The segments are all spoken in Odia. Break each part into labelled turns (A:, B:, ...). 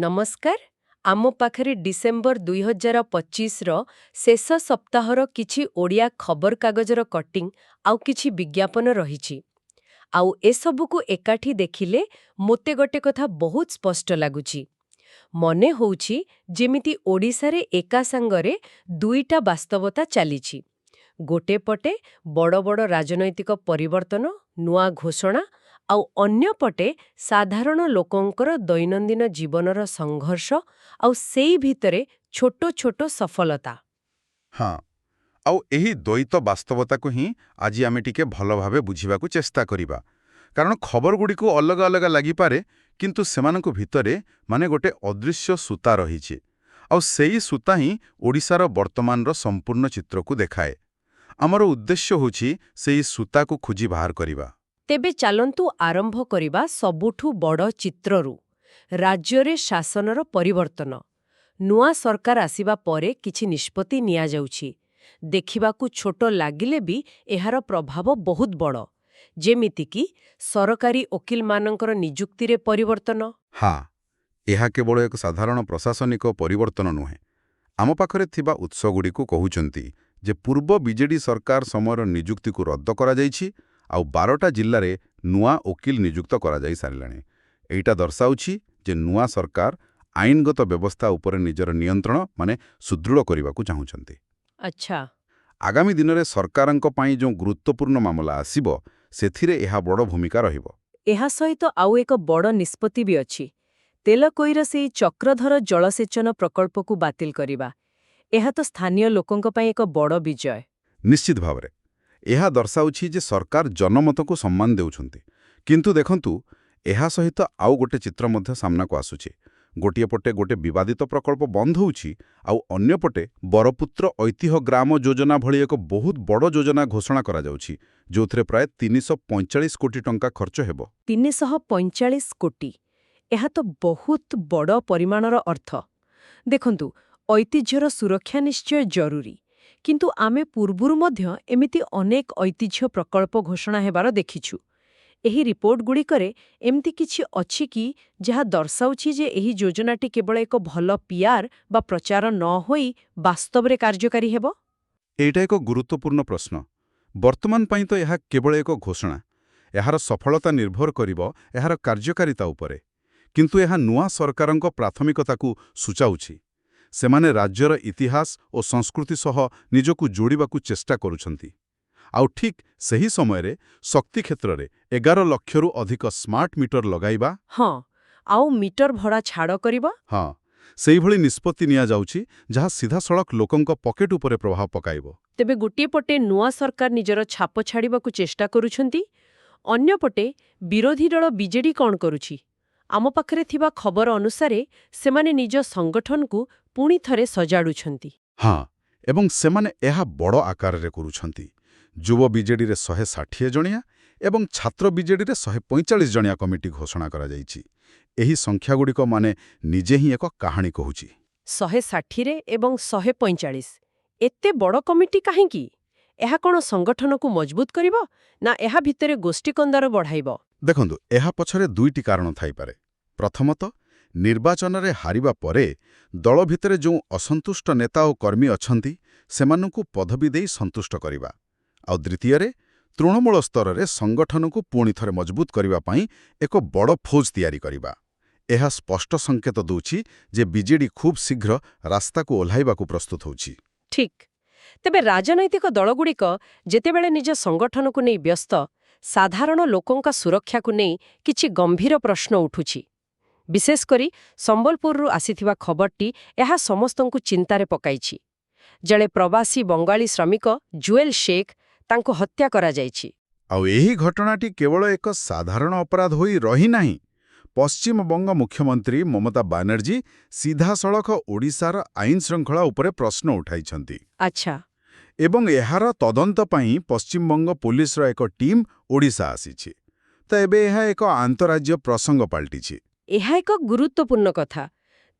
A: ନମସ୍କାର। ଆମ ପାଖରେ ଡିସେମ୍ବର 2025ର ଶେଷ ସପ୍ତାହର କିଛି ଓଡ଼ିଆ ଖବରକାଗଜର କଟିଂ ଆଉ କିଛି ବିଜ୍ଞାପନ ରହିଛି। ଆଉ ଏସବୁକୁ ଏକାଠି ଦେଖିଲେ ମୋତେ ଗୋଟେ କଥା ବହୁତ ସ୍ପଷ୍ଟ ଲାଗୁଛି। ମନେ ହେଉଛି ଯେମିତି ଓଡ଼ିଶାରେ ଏକା ସାଙ୍ଗରେ ଦୁଇଟା ବାସ୍ତବତା ଚାଲିଛି। ଗୋଟେ ପଟେ ବଡ଼ ବଡ଼ ରାଜନୈତିକ ପରିବର୍ତ୍ତନ, ନୂଆ ଘୋଷଣା, ଆଉ ଅନ୍ୟପଟେ ସାଧାରଣ ଲୋକଙ୍କର ଦୈନନ୍ଦିନ ଜୀବନର ସଂଘର୍ଷ ଆଉ ସେଇ ଭିତରେ ଛୋଟ ଛୋଟ ସଫଳତା।
B: ହଁ, ଆଉ ଏହି ଦ୍ୱୈତ ବାସ୍ତବତାକୁ ହିଁ ଆଜି ଆମେ ଟିକେ ଭଲ ଭାବେ ବୁଝିବାକୁ ଚେଷ୍ଟା କରିବା। କାରଣ ଖବରଗୁଡ଼ିକୁ ଅଲଗା ଅଲଗା ଲାଗିପାରେ, କିନ୍ତୁ ସେମାନଙ୍କ ଭିତରେ ଗୋଟେ ଅଦୃଶ୍ୟ ସୂତା ରହିଛି। ଆଉ ସେଇ ସୂତା ହିଁ ଓଡ଼ିଶାର ବର୍ତ୍ତମାନର ସମ୍ପୂର୍ଣ୍ଣ ଚିତ୍ରକୁ ଦେଖାଏ। ଆମର ଉଦ୍ଦେଶ୍ୟ ହେଉଛି ସେଇ ସୂତାକୁ ଖୋଜି ବାହାର କରିବା।
A: ତେବେ ଚାଲନ୍ତୁ ଆରମ୍ଭ କରିବା ସବୁଠୁ ବଡ଼ ଚିତ୍ରରୁ। ରାଜ୍ୟରେ ଶାସନର ପରିବର୍ତ୍ତନ। ନୂଆ ସରକାର ଆସିବା ପରେ କିଛି ନିଷ୍ପତ୍ତି ନିଆଯାଉଛି। ଦେଖିବାକୁ ଛୋଟ ଲାଗିଲେ ବି ଏହାର ପ୍ରଭାବ ବହୁତ ବଡ଼। ଯେମିତିକି ସରକାରୀ ଓକିଲମାନଙ୍କର ନିଯୁକ୍ତିରେ ପରିବର୍ତ୍ତନ।
B: ହଁ, ଏହା କେବଳ ଏକ ସାଧାରଣ ପ୍ରଶାସନିକ ପରିବର୍ତ୍ତନ ନୁହେଁ। ଆମ ପାଖରେ ଥିବା ଉତ୍ସଗୁଡ଼ିକୁ କହୁଛନ୍ତି ଯେ ପୂର୍ବ ବିଜେଡି ସରକାର ସମୟର ନିଯୁକ୍ତିକୁ ରଦ୍ଦ କରାଯାଇଛି ଆଉ 12ଟା ଜିଲ୍ଲାରେ ନୂଆ ଓକିଲ ନିଯୁକ୍ତ କରାଯାଇ ସାରିଲାଣି। ଏଇଟା ଦର୍ଶାଉଛି ଯେ ନୂଆ ସରକାର ଆଇନଗତ ବ୍ୟବସ୍ଥା ଉପରେ ନିଜର ନିୟନ୍ତ୍ରଣ ସୁଦୃଢ଼ କରିବାକୁ ଚାହୁଁଛନ୍ତି।
A: ଆଚ୍ଛା।
B: ଆଗାମୀ ଦିନରେ ସରକାରଙ୍କ ପାଇଁ ଯେଉଁ ଗୁରୁତ୍ୱପୂର୍ଣ୍ଣ ମାମଲା ଆସିବ, ସେଥିରେ ଏହା ବଡ଼ ଭୂମିକା ରହିବ।
A: ଏହା ସହିତ ଆଉ ଏକ ବଡ଼ ନିଷ୍ପତ୍ତି ବି ଅଛି। ତେଲକୋଇର ସେଇ ଚକ୍ରଧର ଜଳସେଚନ ପ୍ରକଳ୍ପକୁ ବାତିଲ କରିବା। ଏହା ତ ସ୍ଥାନୀୟ ଲୋକଙ୍କ ପାଇଁ ଏକ ବଡ଼ ବିଜୟ।
B: ନିଶ୍ଚିତ ଭାବରେ ଏହା ଦର୍ଶାଉଛି ଯେ ସରକାର ଜନମତକୁ ସମ୍ମାନ ଦେଉଛନ୍ତି। କିନ୍ତୁ ଦେଖନ୍ତୁ, ଏହା ସହିତ ଆଉ ଗୋଟେ ଚିତ୍ର ମଧ୍ୟ ସାମ୍ନାକୁ ଆସୁଛି। ଗୋଟିଏ ପଟେ ଗୋଟେ ବିବାଦିତ ପ୍ରକଳ୍ପ ବନ୍ଦ ହେଉଛି, ଆଉ ଅନ୍ୟପଟେ ବରପୁତ୍ର ଐତିହ୍ୟ ଗ୍ରାମ ଯୋଜନା ଭଳି ଏକ ବହୁତ ବଡ଼ ଯୋଜନା ଘୋଷଣା କରାଯାଉଛି, ଯେଉଁଥିରେ ପ୍ରାୟ 345 କୋଟି ଟଙ୍କା ଖର୍ଚ୍ଚ ହେବ।
A: 345 କୋଟି। ଏହା ତ ବହୁତ ବଡ଼ ପରିମାଣର ଅର୍ଥ। ଦେଖନ୍ତୁ, ଐତିହ୍ୟର ସୁରକ୍ଷା ନିଶ୍ଚୟ ଜରୁରୀ। କିନ୍ତୁ ଆମେ ପୂର୍ବରୁ ମଧ୍ୟ ଏମିତି ଅନେକ ଐତିହ୍ୟ ପ୍ରକଳ୍ପ ଘୋଷଣା ହେବାର ଦେଖିଛୁ। ଏହି ରିପୋର୍ଟଗୁଡ଼ିକରେ ଏମିତି କିଛି ଅଛି କି ଯାହା ଦର୍ଶାଉଛି ଯେ ଏହି ଯୋଜନାଟି କେବଳ ଏକ ଭଲ ପିଆର ବା ପ୍ରଚାର ନ ହୋଇ ବାସ୍ତବରେ କାର୍ଯ୍ୟକାରୀ ହେବ?
B: ଏଇଟା ଏକ ଗୁରୁତ୍ୱପୂର୍ଣ୍ଣ ପ୍ରଶ୍ନ। ବର୍ତ୍ତମାନ ପାଇଁ ତ ଏହା କେବଳ ଏକ ଘୋଷଣା। ଏହାର ସଫଳତା ନିର୍ଭର କରିବ ଏହାର କାର୍ଯ୍ୟକାରିତା ଉପରେ। କିନ୍ତୁ ଏହା ନୂଆ ସରକାରଙ୍କ ପ୍ରାଥମିକତାକୁ ସୂଚାଉଛି। ସେମାନେ ରାଜ୍ୟର ଇତିହାସ ଓ ସଂସ୍କୃତି ସହ ନିଜକୁ ଯୋଡ଼ିବାକୁ ଚେଷ୍ଟା କରୁଛନ୍ତି। ଆଉ ଠିକ୍ ସେହି ସମୟରେ ଶକ୍ତି କ୍ଷେତ୍ରରେ 11 ଲକ୍ଷରୁ ଅଧିକ ସ୍ମାର୍ଟ ମିଟର ଲଗାଇବା।
A: ହଁ, ଆଉ ମିଟର ଭଡ଼ା ଛାଡ଼ କରିବା।
B: ହଁ, ସେଇଭଳି ନିଷ୍ପତ୍ତି ନିଆଯାଉଛି ଯାହା ସିଧାସଳଖ ଲୋକଙ୍କ ପକେଟ ଉପରେ ପ୍ରଭାବ ପକାଇବ।
A: ତେବେ ଗୋଟିଏ ପଟେ ନୂଆ ସରକାର ନିଜର ଛାପ ଛାଡ଼ିବାକୁ ଚେଷ୍ଟା କରୁଛନ୍ତି, ଅନ୍ୟପଟେ ବିରୋଧୀ ଦଳ ବିଜେଡି କ'ଣ କରୁଛି? ଆମ ପାଖରେ ଥିବା ଖବର ଅନୁସାରେ ସେମାନେ ନିଜ ସଂଗଠନକୁ ପୁଣି ଥରେ ସଜାଡ଼ୁଛନ୍ତି।
B: ହଁ, ଏବଂ ସେମାନେ ଏହା ବଡ଼ ଆକାରରେ କରୁଛନ୍ତି। ଯୁବ ବିଜେଡିରେ 160 ଜଣିଆ ଏବଂ ଛାତ୍ର ବିଜେଡିରେ 145 ଜଣିଆ କମିଟି ଘୋଷଣା କରାଯାଇଛି। ଏହି ସଂଖ୍ୟାଗୁଡ଼ିକ ନିଜେ ହିଁ ଏକ କାହାଣୀ କହୁଛି।
A: 160ରେ ଏବଂ 145। ଏତେ ବଡ଼ କମିଟି କାହିଁକି? ଏହା କ'ଣ ସଂଗଠନକୁ ମଜବୁତ କରିବ, ନା ଏହା ଭିତରେ ଗୋଷ୍ଠୀକନ୍ଦର ବଢ଼ାଇବ?
B: ଦେଖନ୍ତୁ, ଏହା ପଛରେ ଦୁଇଟି କାରଣ ଥାଇପାରେ। ପ୍ରଥମତଃ, ନିର୍ବାଚନରେ ହାରିବା ପରେ ଦଳ ଭିତରେ ଯେଉଁ ଅସନ୍ତୁଷ୍ଟ ନେତା ଓ କର୍ମୀ ଅଛନ୍ତି, ସେମାନଙ୍କୁ ପଦବୀ ଦେଇ ସନ୍ତୁଷ୍ଟ କରିବା। ଆଉ ଦ୍ୱିତୀୟରେ, ତୃଣମୂଳ ସ୍ତରରେ ସଂଗଠନକୁ ପୁଣି ଥରେ ମଜବୁତ କରିବା ପାଇଁ ଏକ ବଡ଼ ଫୌଜ ତିଆରି କରିବା। ଏହା ସ୍ପଷ୍ଟ ସଂକେତ ଦେଉଛି ଯେ ବିଜେଡି ଖୁବ୍ ଶୀଘ୍ର ରାସ୍ତାକୁ ଓହ୍ଲାଇବାକୁ ପ୍ରସ୍ତୁତ ହେଉଛି।
A: ଠିକ୍। ତେବେ ରାଜନୈତିକ ଦଳଗୁଡ଼ିକ ଯେତେବେଳେ ନିଜ ସଂଗଠନକୁ ନେଇ ବ୍ୟସ୍ତ, ସାଧାରଣ ଲୋକଙ୍କ ସୁରକ୍ଷାକୁ ନେଇ କିଛି ଗମ୍ଭୀର ପ୍ରଶ୍ନ ଉଠୁଛି। ବିଶେଷ କରି ସମ୍ବଲପୁରରୁ ଆସିଥିବା ଖବରଟି ଏହା ସମସ୍ତଙ୍କୁ ଚିନ୍ତାରେ ପକାଇଛି। ଜଣେ ପ୍ରବାସୀ ବଙ୍ଗାଳୀ ଶ୍ରମିକ ଜୁଏଲ ଶେଖ, ତାଙ୍କୁ ହତ୍ୟା କରାଯାଇଛି।
B: ଆଉ ଏହି ଘଟଣାଟି କେବଳ ଏକ ସାଧାରଣ ଅପରାଧ ହୋଇ ରହିନାହିଁ। ପଶ୍ଚିମବଙ୍ଗ ମୁଖ୍ୟମନ୍ତ୍ରୀ ମମତା ବାନାର୍ଜୀ ସିଧାସଳଖ ଓଡ଼ିଶାର ଆଇନ ଶୃଙ୍ଖଳା ଉପରେ ପ୍ରଶ୍ନ ଉଠାଇଛନ୍ତି।
A: ଆଚ୍ଛା।
B: ଏବଂ ଏହାର ତଦନ୍ତ ପାଇଁ ପଶ୍ଚିମବଙ୍ଗ ପୋଲିସର ଏକ ଟିମ୍ ଓଡ଼ିଶା ଆସିଛି। ତ ଏବେ ଏହା ଏକ ଆନ୍ତଃରାଜ୍ୟ ପ୍ରସଙ୍ଗ ପାଲଟିଛି।
A: ଏହା ଏକ ଗୁରୁତ୍ୱପୂର୍ଣ୍ଣ କଥା।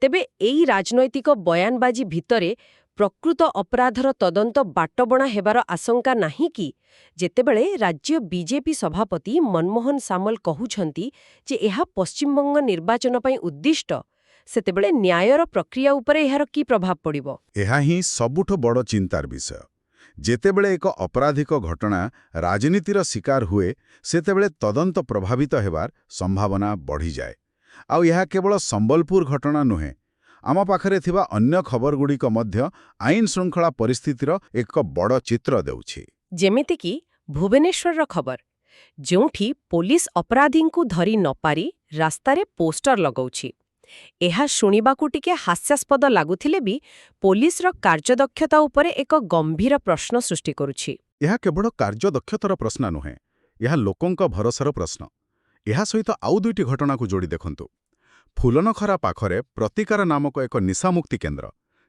A: ତେବେ ଏଇ ରାଜନୈତିକ ବୟାନବାଜି ଭିତରେ ପ୍ରକୃତ ଅପରାଧର ତଦନ୍ତ ବାଟବଣା ହେବାର ଆଶଙ୍କା ନାହିଁ କି? ଯେତେବେଳେ ରାଜ୍ୟ ବିଜେପି ସଭାପତି ମନମୋହନ ସାମଲ କହୁଛନ୍ତି ଯେ ଏହା ପଶ୍ଚିମବଙ୍ଗ ନିର୍ବାଚନ ପାଇଁ ଉଦ୍ଦିଷ୍ଟ, ସେତେବେଳେ ନ୍ୟାୟର ପ୍ରକ୍ରିୟା ଉପରେ ଏହାର କି ପ୍ରଭାବ ପଡ଼ିବ?
B: ଏହା ହିଁ ସବୁଠୁ ବଡ଼ ଚିନ୍ତାର ବିଷୟ। ଯେତେବେଳେ ଏକ ଅପରାଧିକ ଘଟଣା ରାଜନୀତିର ଶିକାର ହୁଏ, ସେତେବେଳେ ତଦନ୍ତ ପ୍ରଭାବିତ ହେବାର ସମ୍ଭାବନା ବଢ଼ିଯାଏ। ଆଉ ଏହା କେବଳ ସମ୍ବଲପୁର ଘଟଣା ନୁହେଁ। ଆମ ପାଖରେ ଥିବା ଅନ୍ୟ ଖବରଗୁଡ଼ିକ ମଧ୍ୟ ଆଇନ ଶୃଙ୍ଖଳା ପରିସ୍ଥିତିର ଏକ ବଡ଼ ଚିତ୍ର ଦେଉଛି।
A: ଯେମିତିକି ଭୁବନେଶ୍ୱରର ଖବର, ଯେଉଁଠି ପୋଲିସ ଅପରାଧୀଙ୍କୁ ଧରି ନପାରି ରାସ୍ତାରେ ପୋଷ୍ଟର ଲଗାଉଛି। ଏହା ଶୁଣିବାକୁ ଟିକେ ହାସ୍ୟାସ୍ପଦ ଲାଗୁଥିଲେ ବି ପୋଲିସର କାର୍ଯ୍ୟଦକ୍ଷତା ଉପରେ ଏକ ଗମ୍ଭୀର ପ୍ରଶ୍ନ ସୃଷ୍ଟି କରୁଛି।
B: ଏହା କେବଳ କାର୍ଯ୍ୟଦକ୍ଷତାର ପ୍ରଶ୍ନ ନୁହେଁ, ଏହା ଲୋକଙ୍କ ଭରସାର ପ୍ରଶ୍ନ। ଏହା ସହିତ ଆଉ ଦୁଇଟି ଘଟଣାକୁ ଯୋଡ଼ି ଦେଖନ୍ତୁ। ଫୁଲନଖରା ପାଖରେ ପ୍ରତିକାର ନାମକ ଏକ ନିଶାମୁକ୍ତି କେନ୍ଦ୍ର।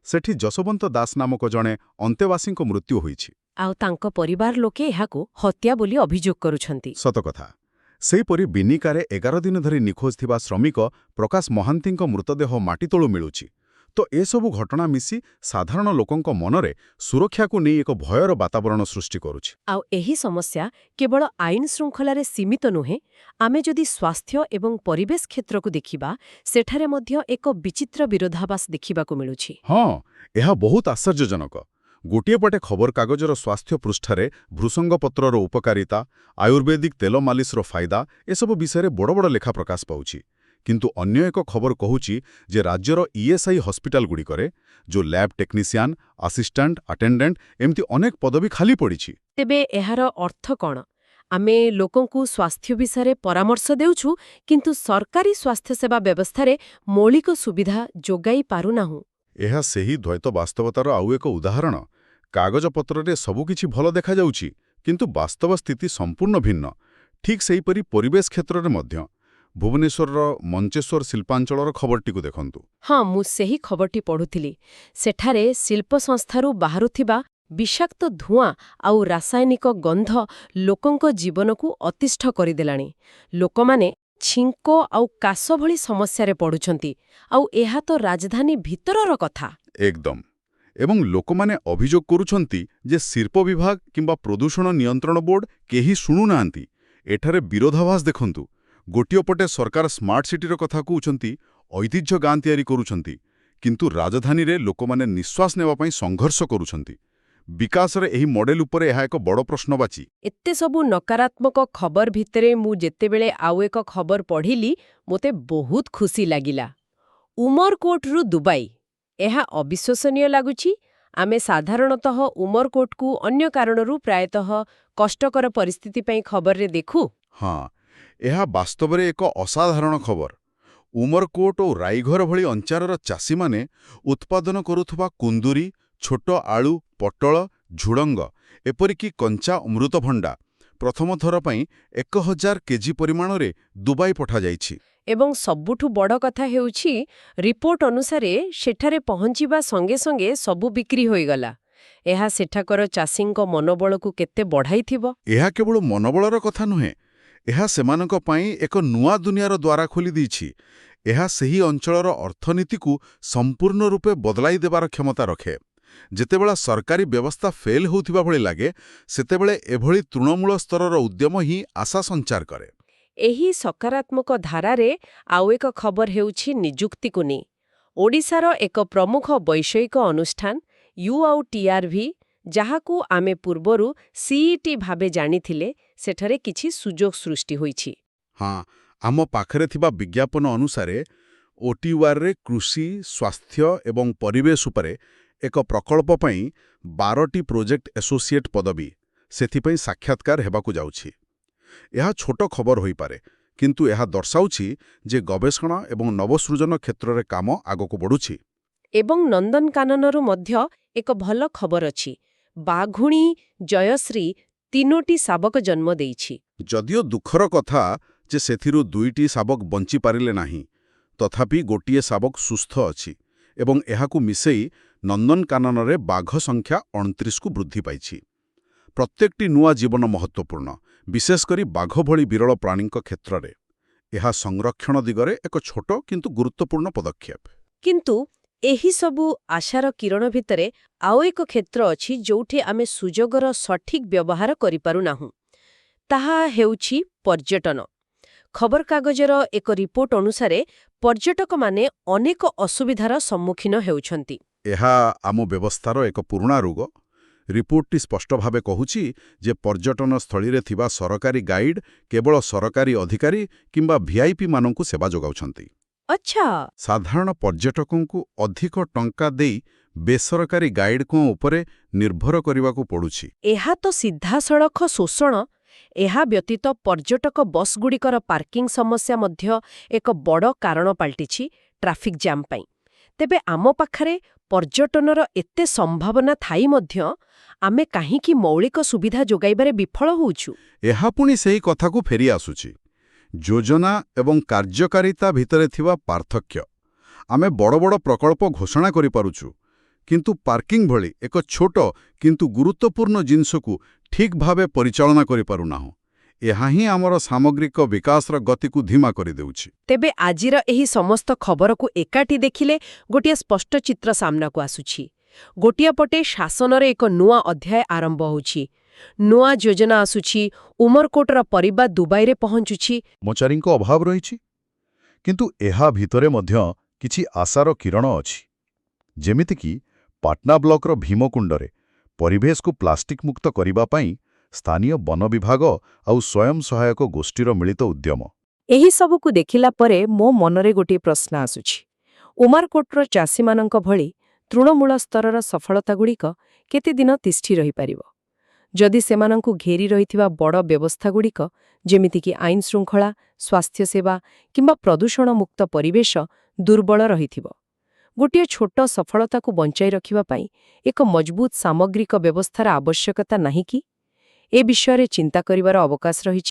B: ସେଠି ଯଶୋବନ୍ତ ଦାସ ନାମକ ଜଣେ ଅନ୍ତେବାସୀଙ୍କ ମୃତ୍ୟୁ ହୋଇଛି।
A: ଆଉ ତାଙ୍କ ପରିବାର ଲୋକେ ଏହାକୁ ହତ୍ୟା ବୋଲି ଅଭିଯୋଗ କରୁଛନ୍ତି।
B: ସତକଥା। ସେହିପରି ବିନିକାରେ 11 ଦିନ ଧରି ନିଖୋଜ ଥିବା ଶ୍ରମିକ ପ୍ରକାଶ ମହାନ୍ତିଙ୍କ ମୃତଦେହ ମାଟିତଳୁ ମିଳୁଛି। ତ ଏସବୁ ଘଟଣା ମିଶି ସାଧାରଣ ଲୋକଙ୍କ ମନରେ ସୁରକ୍ଷାକୁ ନେଇ ଏକ ଭୟର ବାତାବରଣ ସୃଷ୍ଟି କରୁଛି।
A: ଆଉ ଏହି ସମସ୍ୟା କେବଳ ଆଇନ ଶୃଙ୍ଖଳାରେ ସୀମିତ ନୁହେଁ। ଆମେ ଯଦି ସ୍ୱାସ୍ଥ୍ୟ ଏବଂ ପରିବେଶ କ୍ଷେତ୍ରକୁ ଦେଖିବା, ସେଠାରେ ମଧ୍ୟ ଏକ ବିଚିତ୍ର ବିରୋଧାଭାସ ଦେଖିବାକୁ ମିଳୁଛି।
B: ହଁ, ଏହା ବହୁତ ଆଶ୍ଚର୍ଯ୍ୟଜନକ। ଗୋଟିଏ ପଟେ ଖବରକାଗଜର ସ୍ୱାସ୍ଥ୍ୟ ପୃଷ୍ଠାରେ ଭୃସଙ୍ଗ ପତ୍ରର ଉପକାରିତା, ଆୟୁର୍ବେଦିକ ତେଲ ମାଲିସର ଫାଇଦା ଏସବୁ ବିଷୟରେ ବଡ଼ ବଡ଼ ଲେଖା ପ୍ରକାଶ ପାଉଛି। କିନ୍ତୁ ଅନ୍ୟ ଏକ ଖବର କହୁଛି ଯେ ରାଜ୍ୟର ଇଏସ୍ଆଇ ହସ୍ପିଟାଲଗୁଡ଼ିକରେ ଯେଉଁ ଲ୍ୟାବ୍ ଟେକ୍ନିସିଆନ୍, ଆସିଷ୍ଟାଣ୍ଟ, ଆଟେଣ୍ଡାଣ୍ଟ ଏମିତି ଅନେକ ପଦବୀ ଖାଲି ପଡ଼ିଛି।
A: ତେବେ ଏହାର ଅର୍ଥ କ'ଣ? ଆମେ ଲୋକଙ୍କୁ ସ୍ୱାସ୍ଥ୍ୟ ବିଷୟରେ ପରାମର୍ଶ ଦେଉଛୁ, କିନ୍ତୁ ସରକାରୀ ସ୍ୱାସ୍ଥ୍ୟସେବା ବ୍ୟବସ୍ଥାରେ ମୌଳିକ ସୁବିଧା ଯୋଗାଇ ପାରୁନାହୁଁ।
B: ଏହା ସେହି ଦ୍ୱୈତ ବାସ୍ତବତାର ଆଉ ଏକ ଉଦାହରଣ। କାଗଜପତ୍ରରେ ସବୁକିଛି ଭଲ ଦେଖାଯାଉଛି, କିନ୍ତୁ ବାସ୍ତବ ସ୍ଥିତି ସମ୍ପୂର୍ଣ୍ଣ ଭିନ୍ନ। ଠିକ୍ ସେହିପରି ପରିବେଶ କ୍ଷେତ୍ରରେ ମଧ୍ୟ। ଭୁବନେଶ୍ୱରର ମଞ୍ଚେଶ୍ୱର ଶିଳ୍ପାଞ୍ଚଳର ଖବରଟିକୁ ଦେଖନ୍ତୁ।
A: ହଁ, ମୁଁ ସେହି ଖବରଟି ପଢ଼ୁଥିଲି। ସେଠାରେ ଶିଳ୍ପ ସଂସ୍ଥାରୁ ବାହାରୁଥିବା ବିଷାକ୍ତ ଧୂଆଁ ଆଉ ରାସାୟନିକ ଗନ୍ଧ ଲୋକଙ୍କ ଜୀବନକୁ ଅତିଷ୍ଠ କରିଦେଲାଣି। ଲୋକମାନେ ଛିଙ୍କ ଆଉ କାଶ ଭଳି ସମସ୍ୟାରେ ପଡ଼ୁଛନ୍ତି। ଆଉ ଏହା ତ ରାଜଧାନୀ ଭିତରର କଥା।
B: ଏକଦମ। ଏବଂ ଲୋକମାନେ ଅଭିଯୋଗ କରୁଛନ୍ତି ଯେ ଶିଳ୍ପ ବିଭାଗ କିମ୍ବା ପ୍ରଦୂଷଣ ନିୟନ୍ତ୍ରଣ ବୋର୍ଡ କେହି ଶୁଣୁନାହାନ୍ତି। ଏଠାରେ ବିରୋଧାଭାସ ଦେଖନ୍ତୁ। ଗୋଟିଏ ପଟେ ସରକାର ସ୍ମାର୍ଟ ସିଟିର କଥା କହୁଛନ୍ତି, ଐତିହ୍ୟ ଗାଁ ତିଆରି କରୁଛନ୍ତି, କିନ୍ତୁ ରାଜଧାନୀରେ ଲୋକମାନେ ନିଶ୍ୱାସ ନେବା ପାଇଁ ସଂଘର୍ଷ କରୁଛନ୍ତି। ବିକାଶରେ ଏହି ମଡେଲ ଉପରେ ଏହା ଏକ ବଡ଼ ପ୍ରଶ୍ନବାଚୀ।
A: ଏତେ ସବୁ ନକାରାତ୍ମକ ଖବର ଭିତରେ ମୁଁ ଯେତେବେଳେ ଆଉ ଏକ ଖବର ପଢ଼ିଲି, ମୋତେ ବହୁତ ଖୁସି ଲାଗିଲା। ଉମରକୋଟରୁ ଦୁବାଇ। ଏହା ଅବିଶ୍ୱସନୀୟ ଲାଗୁଛି। ଆମେ ସାଧାରଣତଃ ଉମରକୋଟକୁ ଅନ୍ୟ କାରଣରୁ ପ୍ରାୟତଃ କଷ୍ଟକର ପରିସ୍ଥିତି ପାଇଁ ଖବରରେ ଦେଖୁ।
B: ହଁ, ଏହା ବାସ୍ତବରେ ଏକ ଅସାଧାରଣ ଖବର। ଉମରକୋଟ ଓ ରାଇଘର ଭଳି ଅଞ୍ଚଳର ଚାଷୀମାନେ ଉତ୍ପାଦନ କରୁଥିବା କୁନ୍ଦୁରି, ଛୋଟ ଆଳୁ, ପୋଟଳ, ଝୁଡ଼ଙ୍ଗ, ଏପରିକି କଞ୍ଚା ଅମୃତଭଣ୍ଡା ପ୍ରଥମ ଥର ପାଇଁ 1000 କେଜି ପରିମାଣରେ ଦୁବାଇ ପଠାଯାଇଛି।
A: ଏବଂ ସବୁଠୁ ବଡ଼ କଥା ହେଉଛି, ରିପୋର୍ଟ ଅନୁସାରେ ସେଠାରେ ପହଞ୍ଚିବା ସଙ୍ଗେ ସଙ୍ଗେ ସବୁ ବିକ୍ରି ହୋଇଗଲା। ଏହା ସେଠାକାର ଚାଷୀଙ୍କ ମନୋବଳକୁ କେତେ ବଢ଼ାଇଥିବ।
B: ଏହା କେବଳ ମନୋବଳର କଥା ନୁହେଁ, ଏହା ସେମାନଙ୍କ ପାଇଁ ଏକ ନୂଆ ଦୁନିଆର ଦ୍ୱାର ଖୋଲିଦେଇଛି। ଏହା ସେହି ଅଞ୍ଚଳର ଅର୍ଥନୀତିକୁ ସମ୍ପୂର୍ଣ୍ଣ ରୂପେ ବଦଳାଇ ଦେବାର କ୍ଷମତା ରଖେ। ଯେତେବେଳେ ସରକାରୀ ବ୍ୟବସ୍ଥା ଫେଲ୍ ହେଉଥିବା ଭଳି ଲାଗେ, ସେତେବେଳେ ଏଭଳି ତୃଣମୂଳ ସ୍ତରର ଉଦ୍ୟମ ହିଁ ଆଶା ସଞ୍ଚାର କରେ।
A: ଏହି ସକାରାତ୍ମକ ଧାରାରେ ଆଉ ଏକ ଖବର ହେଉଛି ନିଯୁକ୍ତିକୁ ନେଇ। ଓଡ଼ିଶାର ଏକ ପ୍ରମୁଖ ବୈଷୟିକ ଅନୁଷ୍ଠାନ UAUTRV, ଯାହାକୁ ଆମେ ପୂର୍ବରୁ CET ଭାବେ ଜାଣିଥିଲେ, ସେଠାରେ କିଛି ସୁଯୋଗ ସୃଷ୍ଟି ହୋଇଛି।
B: ହଁ, ଆମ ପାଖରେ ଥିବା ବିଜ୍ଞାପନ ଅନୁସାରେ OTRରେ କୃଷି, ସ୍ୱାସ୍ଥ୍ୟ ଏବଂ ପରିବେଶ ଉପରେ ଏକ ପ୍ରକଳ୍ପ ପାଇଁ 12ଟି ପ୍ରୋଜେକ୍ଟ ଆସୋସିଏଟ୍ ପଦବୀ, ସେଥିପାଇଁ ସାକ୍ଷାତକାର ହେବାକୁ ଯାଉଛି। ଏହା ଛୋଟ ଖବର ହୋଇପାରେ, କିନ୍ତୁ ଏହା ଦର୍ଶାଉଛି ଯେ ଗବେଷଣା ଏବଂ ନବସୃଜନ କ୍ଷେତ୍ରରେ କାମ ଆଗକୁ ବଢ଼ୁଛି।
A: ଏବଂ ନନ୍ଦନକାନନରୁ ମଧ୍ୟ ଏକ ଭଲ ଖବର ଅଛି। ବାଘୁଣୀ ଜୟଶ୍ରୀ 3ଟି ଶାବକ ଜନ୍ମ ଦେଇଛି।
B: ଯଦିଓ ଦୁଃଖର କଥା ଯେ ସେଥିରୁ 2ଟି ଶାବକ ବଞ୍ଚିପାରିଲେ ନାହିଁ, ତଥାପି ଗୋଟିଏ ଶାବକ ସୁସ୍ଥ ଅଛି ଏବଂ ଏହାକୁ ମିଶେଇ ନନ୍ଦନକାନନରେ ବାଘ ସଂଖ୍ୟା 29କୁ ବୃଦ୍ଧି ପାଇଛି। ପ୍ରତ୍ୟେକଟି ନୂଆ ଜୀବନ ମହତ୍ତ୍ୱପୂର୍ଣ୍ଣ, ବିଶେଷ କରି ବାଘ ଭଳି ବିରଳ ପ୍ରାଣୀଙ୍କ କ୍ଷେତ୍ରରେ। ଏହା ସଂରକ୍ଷଣ ଦିଗରେ ଏକ ଛୋଟ କିନ୍ତୁ ଗୁରୁତ୍ୱପୂର୍ଣ୍ଣ ପଦକ୍ଷେପ।
A: କିନ୍ତୁ ଏହି ସବୁ ଆଶାର କିରଣ ଭିତରେ ଆଉ ଏକ କ୍ଷେତ୍ର ଅଛି ଯେଉଁଠି ଆମେ ସୁଯୋଗର ସଠିକ୍ ବ୍ୟବହାର କରିପାରୁନାହୁଁ। ତାହା ହେଉଛି ପର୍ଯ୍ୟଟନ। ଖବରକାଗଜର ଏକ ରିପୋର୍ଟ ଅନୁସାରେ ପର୍ଯ୍ୟଟକମାନେ ଅନେକ ଅସୁବିଧାର ସମ୍ମୁଖୀନ ହେଉଛନ୍ତି।
B: ଏହା ଆମ ବ୍ୟବସ୍ଥାର ଏକ ପୁରୁଣା ରୋଗ। ରିପୋର୍ଟଟି ସ୍ପଷ୍ଟ ଭାବେ କହୁଛି ଯେ ପର୍ଯ୍ୟଟନସ୍ଥଳୀରେ ଥିବା ସରକାରୀ ଗାଇଡ୍ କେବଳ ସରକାରୀ ଅଧିକାରୀ କିମ୍ବା ଭିଆଇପିମାନଙ୍କୁ ସେବା ଯୋଗାଉଛନ୍ତି।
A: ଆଚ୍ଛା।
B: ସାଧାରଣ ପର୍ଯ୍ୟଟକଙ୍କୁ ଅଧିକ ଟଙ୍କା ଦେଇ ବେସରକାରୀ ଗାଇଡ୍ଙ୍କ ଉପରେ ନିର୍ଭର କରିବାକୁ ପଡୁଛି।
A: ଏହା ତ ସିଧାସଳଖ ଶୋଷଣ। ଏହା ବ୍ୟତୀତ ପର୍ଯ୍ୟଟକ ବସ୍ଗୁଡ଼ିକର ପାର୍କିଂ ସମସ୍ୟା ମଧ୍ୟ ଏକ ବଡ଼ କାରଣ ପାଲଟିଛି ଟ୍ରାଫିକ୍ ଜାମ୍ ପାଇଁ। ତେବେ ଆମ ପାଖରେ ପର୍ଯ୍ୟଟନର ଏତେ ସମ୍ଭାବନା ଥାଇ ମଧ୍ୟ ଆମେ କାହିଁକି ମୌଳିକ ସୁବିଧା ଯୋଗାଇବାରେ ବିଫଳ ହେଉଛୁ?
B: ଏହା ପୁଣି ସେହି କଥାକୁ ଫେରି ଆସୁଛି, ଯୋଜନା ଏବଂ କାର୍ଯ୍ୟକାରିତା ଭିତରେ ଥିବା ପାର୍ଥକ୍ୟ। ଆମେ ବଡ଼ ବଡ଼ ପ୍ରକଳ୍ପ ଘୋଷଣା କରିପାରୁଛୁ, କିନ୍ତୁ ପାର୍କିଂ ଭଳି ଏକ ଛୋଟ କିନ୍ତୁ ଗୁରୁତ୍ୱପୂର୍ଣ୍ଣ ଜିନିଷକୁ ଠିକ୍ ଭାବେ ପରିଚାଳନା କରିପାରୁନାହୁଁ। ଏହା ହିଁ ଆମର ସାମଗ୍ରିକ ବିକାଶର ଗତିକୁ ଧୀମା କରିଦେଉଛି।
A: ତେବେ ଆଜିର ଏହି ସମସ୍ତ ଖବରକୁ ଏକାଠି ଦେଖିଲେ ଗୋଟିଏ ସ୍ପଷ୍ଟ ଚିତ୍ର ସାମ୍ନାକୁ ଆସୁଛି। ଗୋଟିଏ ପଟେ ଶାସନରେ ଏକ ନୂଆ ଅଧ୍ୟାୟ ଆରମ୍ଭ ହେଉଛି। ନୂଆ ଯୋଜନା ଆସୁଛି, ଉମରକୋଟର ପରିବା ଦୁବାଇରେ ପହଞ୍ଚୁଛି।
C: କର୍ମଚାରୀଙ୍କ ଅଭାବ ରହିଛି, କିନ୍ତୁ ଏହା ଭିତରେ ମଧ୍ୟ କିଛି ଆଶାର କିରଣ ଅଛି। ଯେମିତିକି ପାଟନା ବ୍ଲକର ଭୀମକୁଣ୍ଡରେ ପରିବେଶକୁ ପ୍ଲାଷ୍ଟିକ୍ ମୁକ୍ତ କରିବା ପାଇଁ ସ୍ଥାନୀୟ ବନ ବିଭାଗ ଆଉ ସ୍ୱୟଂ ସହାୟକ ଗୋଷ୍ଠୀର ମିଳିତ ଉଦ୍ୟମ।
A: ଏହି ସବୁକୁ ଦେଖିଲା ପରେ ମୋ ମନରେ ଗୋଟିଏ ପ୍ରଶ୍ନ ଆସୁଛି। ଉମରକୋଟର ଚାଷୀମାନଙ୍କ ଭଳି ତୃଣମୂଳ ସ୍ତରର ସଫଳତାଗୁଡ଼ିକ କେତେ ଦିନ ତିଷ୍ଠି ରହିପାରିବ? ଯଦି ସେମାନଙ୍କୁ ଘେରି ରହିଥିବା ବଡ଼ ବ୍ୟବସ୍ଥାଗୁଡ଼ିକ ଯେମିତିକି ଆଇନ ଶୃଙ୍ଖଳା, ସ୍ୱାସ୍ଥ୍ୟସେବା କିମ୍ବା ପ୍ରଦୂଷଣମୁକ୍ତ ପରିବେଶ ଦୁର୍ବଳ ରହିଥିବ। ଗୋଟିଏ ଛୋଟ ସଫଳତାକୁ ବଞ୍ଚାଇ ରଖିବା ପାଇଁ ଏକ ମଜବୁତ ସାମଗ୍ରିକ ବ୍ୟବସ୍ଥାର ଆବଶ୍ୟକତା ନାହିଁ କି? ଏ ବିଷୟରେ ଚିନ୍ତା କରିବାର ଅବକାଶ ରହିଛି।